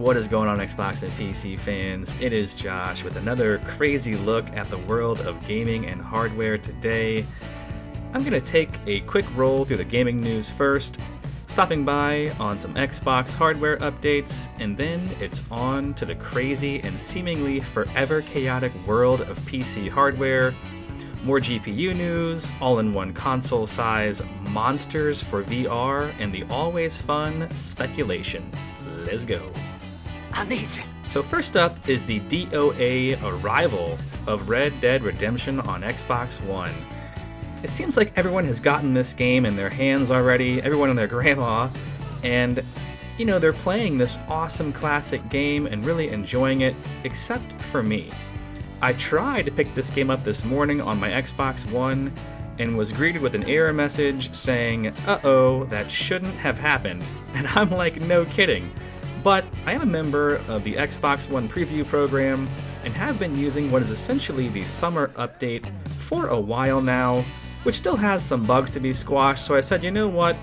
What is going on, Xbox and PC fans? It is Josh with another crazy look at the world of gaming and hardware today. I'm going to take a quick roll through the gaming news first, stopping by on some Xbox hardware updates, and then it's on to the crazy and seemingly forever chaotic world of PC hardware. More GPU news, all-in-one console-size monsters for VR, and the always fun speculation. Let's go. So first up is the DOA arrival of Red Dead Redemption on Xbox One. It seems like everyone has gotten this game in their hands already, everyone and their grandma, and they're playing this awesome classic game and really enjoying it, except for me. I tried to pick this game up this morning on my Xbox One and was greeted with an error message saying, uh-oh, that shouldn't have happened. And I'm like, no kidding. But I am a member of the Xbox One preview program and have been using what is essentially the summer update for a while now, which still has some bugs to be squashed, so I said, you know what,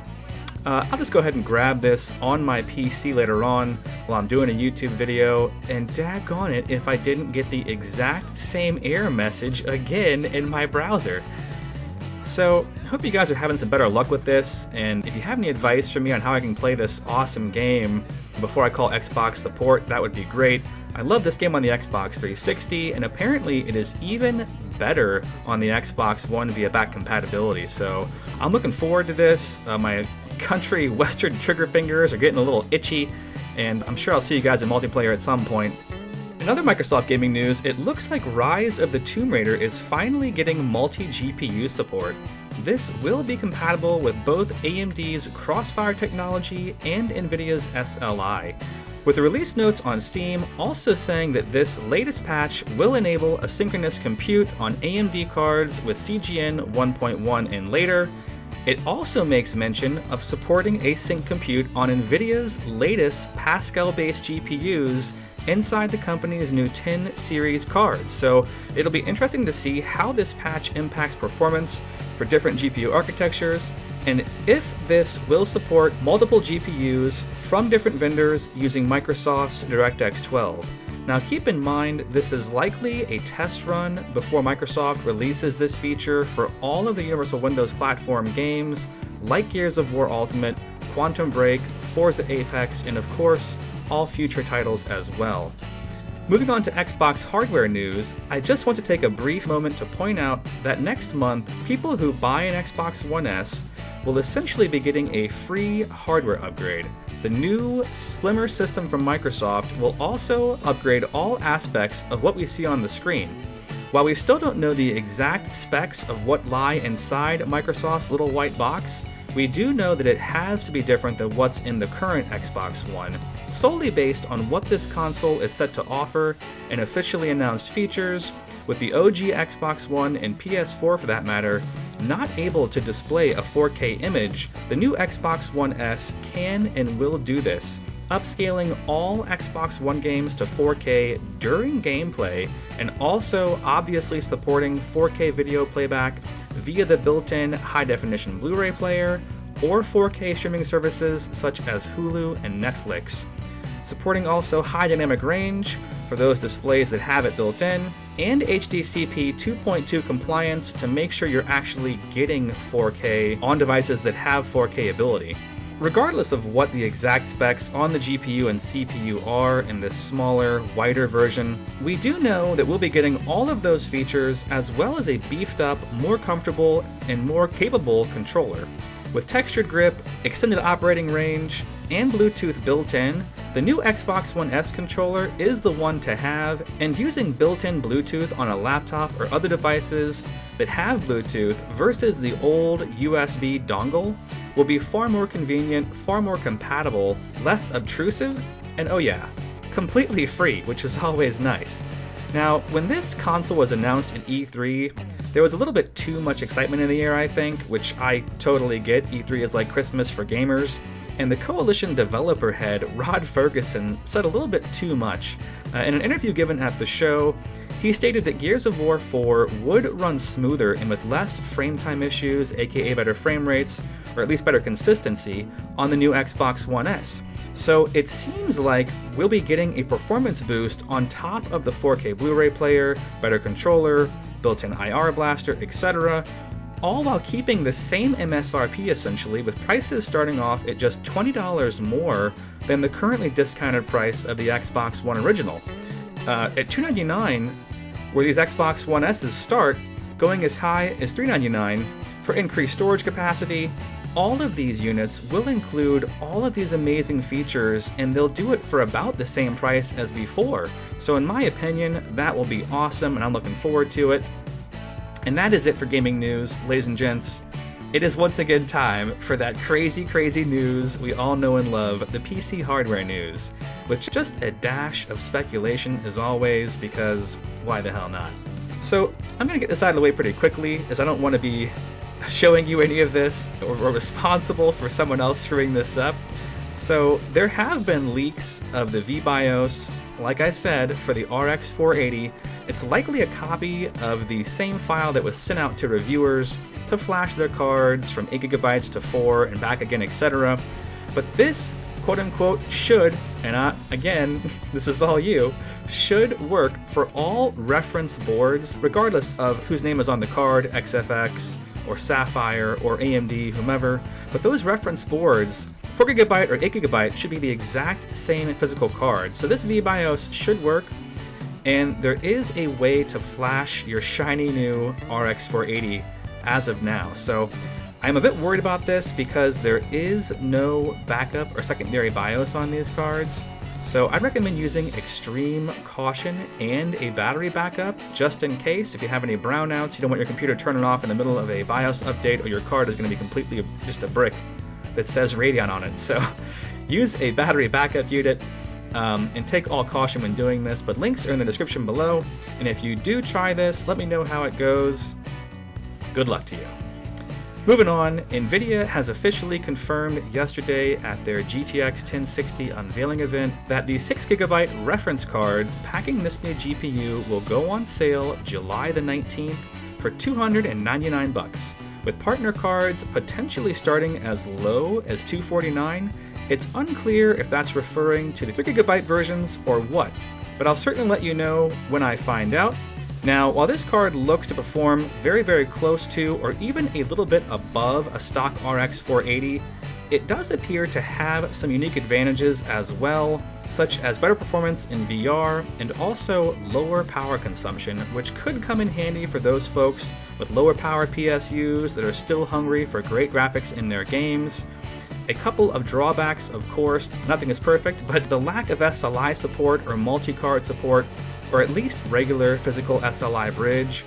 I'll just go ahead and grab this on my PC later on while I'm doing a YouTube video, and daggone it if I didn't get the exact same error message again in my browser. So, I hope you guys are having some better luck with this, and if you have any advice for me on how I can play this awesome game before I call Xbox support, that would be great. I love this game on the Xbox 360, and apparently it is even better on the Xbox One via back compatibility, so I'm looking forward to this. My country western trigger fingers are getting a little itchy, and I'm sure I'll see you guys in multiplayer at some point. In other Microsoft gaming news, it looks like Rise of the Tomb Raider is finally getting multi-GPU support. This will be compatible with both AMD's Crossfire technology and NVIDIA's SLI, with the release notes on Steam also saying that this latest patch will enable asynchronous compute on AMD cards with CGN 1.1 and later. It also makes mention of supporting async compute on NVIDIA's latest Pascal-based GPUs inside the company's new 10 series cards. So it'll be interesting to see how this patch impacts performance for different GPU architectures, and if this will support multiple GPUs from different vendors using Microsoft's DirectX 12. Now keep in mind, this is likely a test run before Microsoft releases this feature for all of the Universal Windows platform games like Gears of War Ultimate, Quantum Break, Forza Apex, and of course, all future titles as well. Moving on to Xbox hardware news, I just want to take a brief moment to point out that next month, people who buy an Xbox One S will essentially be getting a free hardware upgrade. The new, slimmer system from Microsoft will also upgrade all aspects of what we see on the screen. While we still don't know the exact specs of what lie inside Microsoft's little white box, we do know that it has to be different than what's in the current Xbox One, solely based on what this console is set to offer and officially announced features, with the OG Xbox One and PS4 for that matter not able to display a 4K image. The new Xbox One S can and will do this, upscaling all Xbox One games to 4K during gameplay, and also obviously supporting 4K video playback via the built-in high-definition Blu-ray player or 4K streaming services such as Hulu and Netflix. Supporting also high dynamic range for those displays that have it built in, and HDCP 2.2 compliance to make sure you're actually getting 4K on devices that have 4K ability. Regardless of what the exact specs on the GPU and CPU are in this smaller, whiter version, we do know that we'll be getting all of those features as well as a beefed up, more comfortable, and more capable controller. With textured grip, extended operating range, and Bluetooth built in, the new Xbox One S controller is the one to have, and using built-in Bluetooth on a laptop or other devices that have Bluetooth versus the old USB dongle will be far more convenient, far more compatible, less obtrusive, and oh yeah, completely free, which is always nice. Now, when this console was announced at E3, there was a little bit too much excitement in the air, I think, which I totally get. E3 is like Christmas for gamers. And the Coalition developer head, Rod Ferguson, said a little bit too much. In an interview given at the show, he stated that Gears of War 4 would run smoother and with less frame time issues, aka better frame rates, or at least better consistency, on the new Xbox One S. So it seems like we'll be getting a performance boost on top of the 4K Blu-ray player, better controller, built-in IR blaster, etc., all while keeping the same MSRP essentially, with prices starting off at just $20 more than the currently discounted price of the Xbox One original. At $299, where these Xbox One S's start, going as high as $399 for increased storage capacity. All of these units will include all of these amazing features, and they'll do it for about the same price as before. So in my opinion, that will be awesome, and I'm looking forward to it. And that is it for gaming news, ladies and gents. It is once again time for that crazy, crazy news we all know and love, the PC hardware news, with just a dash of speculation as always, because why the hell not? So I'm going to get this out of the way pretty quickly, as I don't want to be showing you any of this or responsible for someone else screwing this up. So there have been leaks of the VBIOS, like I said, for the RX 480. It's likely a copy of the same file that was sent out to reviewers to flash their cards from 8GB to 4 and back again, etc. But this, quote-unquote, should, and again, this is all you, should work for all reference boards, regardless of whose name is on the card, XFX, or Sapphire, or AMD, whomever. But those reference boards, 4GB or 8GB, should be the exact same physical card. So this VBIOS should work, and there is a way to flash your shiny new RX 480 as of now. So I'm a bit worried about this because there is no backup or secondary BIOS on these cards. So I'd recommend using extreme caution and a battery backup, just in case. If you have any brownouts, you don't want your computer turning off in the middle of a BIOS update, or your card is going to be completely just a brick that says Radeon on it. So use a battery backup unit, and take all caution when doing this, but links are in the description below. And if you do try this, let me know how it goes. Good luck to you. Moving on, NVIDIA has officially confirmed yesterday at their GTX 1060 unveiling event that the 6GB reference cards packing this new GPU will go on sale July the 19th for $299, with partner cards potentially starting as low as $249. It's unclear if that's referring to the 3GB versions or what, but I'll certainly let you know when I find out. Now, while this card looks to perform very, very close to, or even a little bit above, a stock RX 480, it does appear to have some unique advantages as well, such as better performance in VR and also lower power consumption, which could come in handy for those folks with lower power PSUs that are still hungry for great graphics in their games. A couple of drawbacks, of course, nothing is perfect, but the lack of SLI support or multi-card support, or at least regular physical SLI bridge,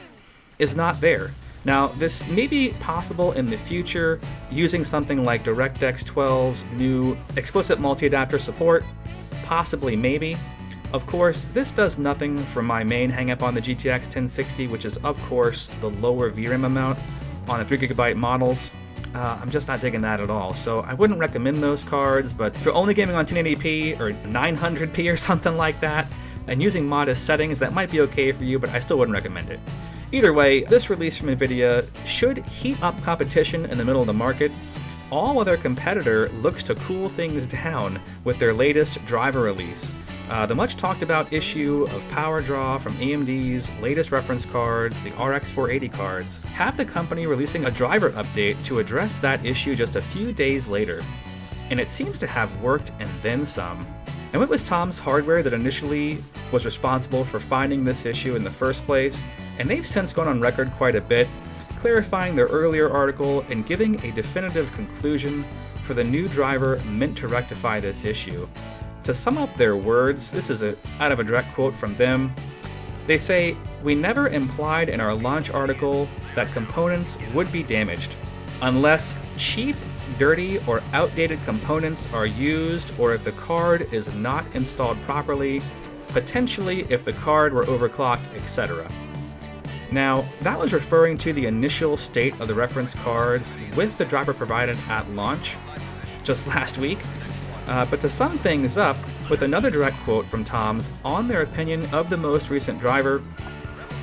is not there. Now, this may be possible in the future using something like DirectX 12's new explicit multi-adapter support, possibly, maybe. Of course, this does nothing for my main hang-up on the GTX 1060, which is, of course, the lower VRAM amount on the 3GB models. I'm just not digging that at all, so I wouldn't recommend those cards, but if you're only gaming on 1080p or 900p or something like that, and using modest settings, that might be okay for you, but I still wouldn't recommend it. Either way, this release from NVIDIA should heat up competition in the middle of the market, all while their competitor looks to cool things down with their latest driver release. The much talked about issue of power draw from AMD's latest reference cards, the RX 480 cards, have the company releasing a driver update to address that issue just a few days later. And it seems to have worked and then some. And it was Tom's Hardware that initially was responsible for finding this issue in the first place, and they've since gone on record quite a bit, clarifying their earlier article and giving a definitive conclusion for the new driver meant to rectify this issue. To sum up their words, this is out of a direct quote from them. They say, "We never implied in our launch article that components would be damaged, unless cheap, dirty, or outdated components are used, or if the card is not installed properly, potentially if the card were overclocked, etc." Now, that was referring to the initial state of the reference cards with the driver provided at launch just last week. But to sum things up, with another direct quote from Tom's on their opinion of the most recent driver,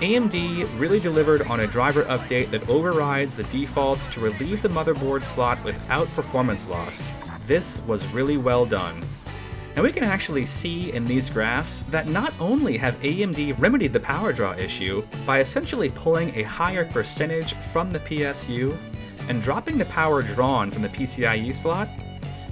AMD really delivered on a driver update that overrides the defaults to relieve the motherboard slot without performance loss. This was really well done. Now we can actually see in these graphs that not only have AMD remedied the power draw issue by essentially pulling a higher percentage from the PSU and dropping the power drawn from the PCIe slot,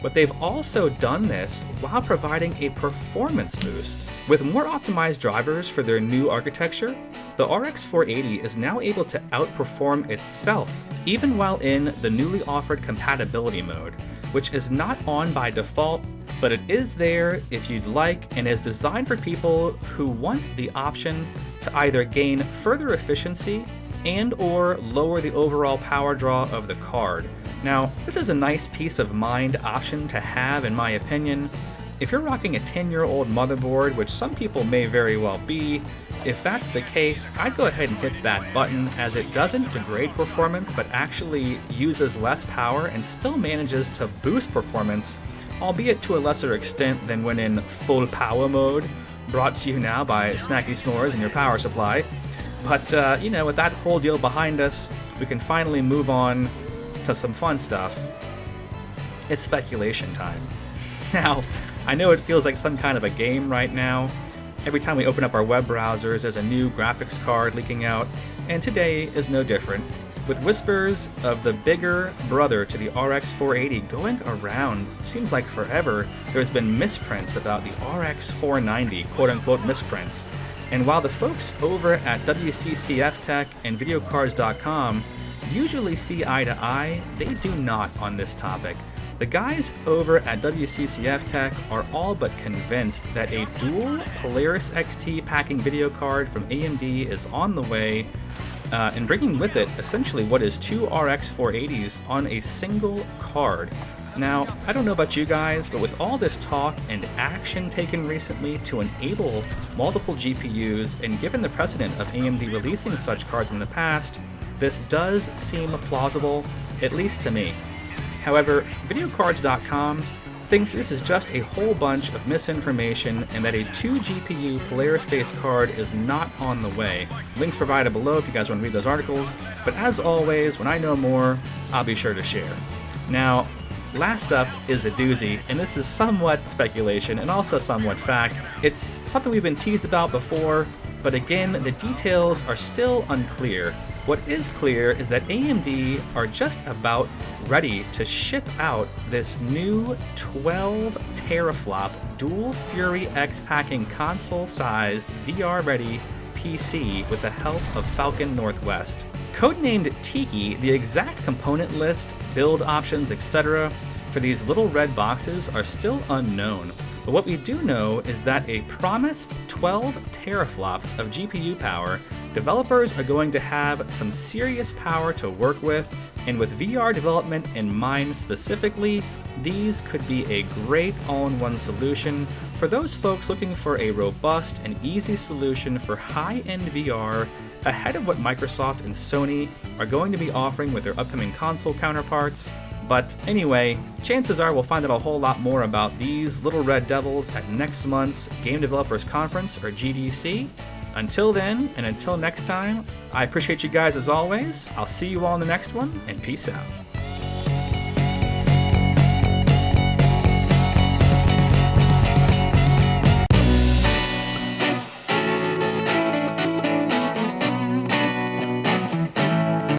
but they've also done this while providing a performance boost. With more optimized drivers for their new architecture, the RX 480 is now able to outperform itself, even while in the newly offered compatibility mode, which is not on by default, but it is there if you'd like and is designed for people who want the option to either gain further efficiency and or lower the overall power draw of the card. Now, this is a nice peace of mind option to have in my opinion. If you're rocking a 10-year-old motherboard, which some people may very well be, if that's the case, I'd go ahead and hit that button, as it doesn't degrade performance but actually uses less power and still manages to boost performance, albeit to a lesser extent than when in full power mode, brought to you now by Snacky Snores and your power supply. But, with that whole deal behind us, we can finally move on to some fun stuff. It's speculation time. Now, I know it feels like some kind of a game right now. Every time we open up our web browsers, there's a new graphics card leaking out, and today is no different. With whispers of the bigger brother to the RX 480 going around, seems like forever, there's been misprints about the RX 490, quote-unquote misprints. And while the folks over at WCCF Tech and VideoCards.com usually see eye to eye, they do not on this topic. The guys over at WCCF Tech are all but convinced that a dual Polaris XT packing video card from AMD is on the way, and bringing with it essentially what is two RX 480s on a single card. Now, I don't know about you guys, but with all this talk and action taken recently to enable multiple GPUs, and given the precedent of AMD releasing such cards in the past, this does seem plausible, at least to me. However, VideoCards.com thinks this is just a whole bunch of misinformation and that a 2-GPU Polaris-based card is not on the way. Links provided below if you guys want to read those articles, but as always, when I know more, I'll be sure to share. Now, last up is a doozy, and this is somewhat speculation and also somewhat fact. It's something we've been teased about before, but again, the details are still unclear. What is clear is that AMD are just about ready to ship out this new 12TFlop dual Fury X packing console-sized VR-ready PC with the help of Falcon Northwest. Codenamed Tiki, the exact component list, build options, etc. for these little red boxes are still unknown. But what we do know is that a promised 12 teraflops of GPU power, developers are going to have some serious power to work with, and with VR development in mind specifically, these could be a great all-in-one solution for those folks looking for a robust and easy solution for high-end VR ahead of what Microsoft and Sony are going to be offering with their upcoming console counterparts. But anyway, chances are we'll find out a whole lot more about these little red devils at next month's Game Developers Conference, or GDC. Until then, and until next time, I appreciate you guys as always. I'll see you all in the next one, and peace out.